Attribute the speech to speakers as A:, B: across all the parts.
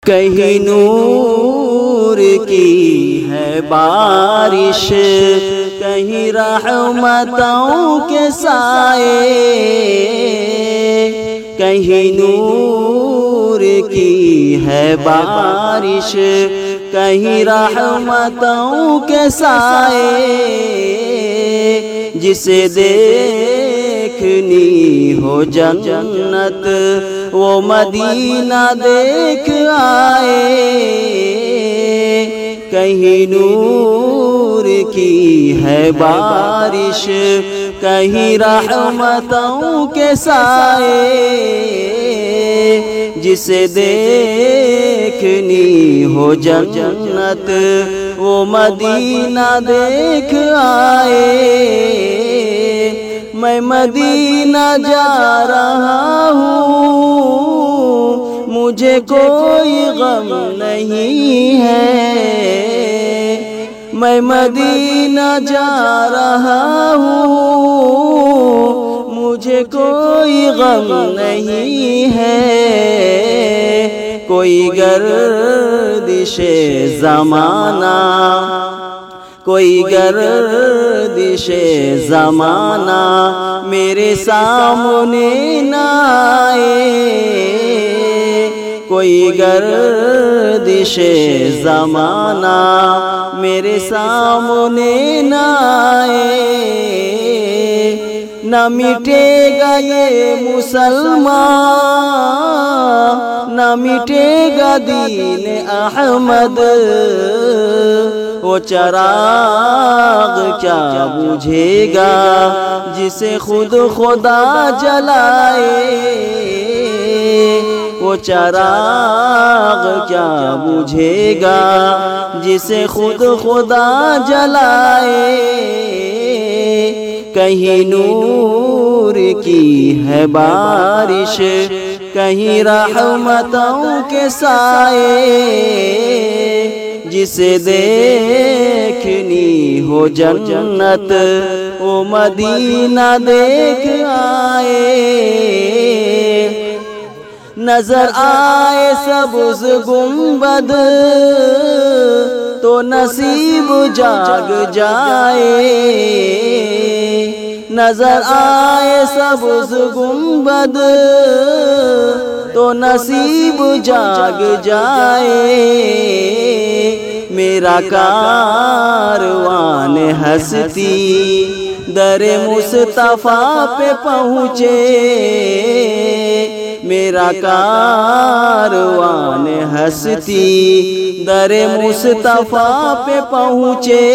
A: کہیں نور کی ہے بارش، کہیں رحمتوں کے سائے، کہیں نور کی ہے بارش، کہیں رحمتوں کے سائے، جسے دیکھنی ہو جنت وہ مدینہ دیکھ آئے، کہیں نور کی ہے بارش، کہیں رحمتوں کے سائے، جسے دیکھنی ہو جنت وہ مدینہ دیکھ آئے۔ میں مدینہ جا رہا ہوں، مجھے کوئی غم نہیں ہے، میں مدینہ جا رہا ہوں، مجھے کوئی غم نہیں ہے، کوئی گردش زمانہ، کوئی گردش زمانہ میرے سامنے نہ آئے، کوئی گردش زمانہ میرے سامنے نہ آئے، نہ مٹے گا یہ مسلمان، نہ مٹے گا دین احمد، وہ چراغ کیا بجھے گا جسے خود خدا جلائے، وہ چراغ کیا بجھے گا جسے خود خدا جلائے، کہیں نور کی ہے بارش، کہیں رحمتوں کے سائے، جسے دیکھنی ہو جنت وہ مدینہ دیکھ آئے، نظر آئے سبز گنبد تو نصیب جاگ جائے، نظر آئے سبز گنبد تو نصیب جاگ جائے، میرا کاروان ہستی در مصطفیٰ پہ پہنچے، میرا کاروان ہستی در مصطفیٰ پہ پہنچے،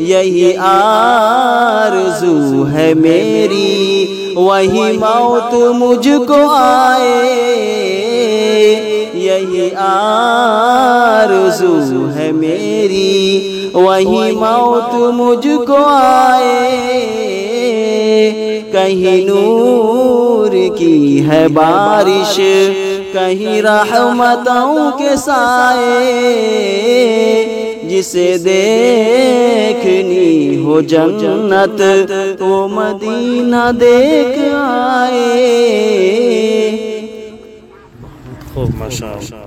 A: یہی آرزو ہے میری وہی موت مجھ کو آئے، یہی آرزو ہے میری وہی موت مجھ کو آئے، کہیں نور کی ہے بارش، کہیں رحمتوں کے سائے، جسے دیکھنی ہو جنت وہ مدینہ دیکھ آئے۔
B: خوب ماشاءاللہ۔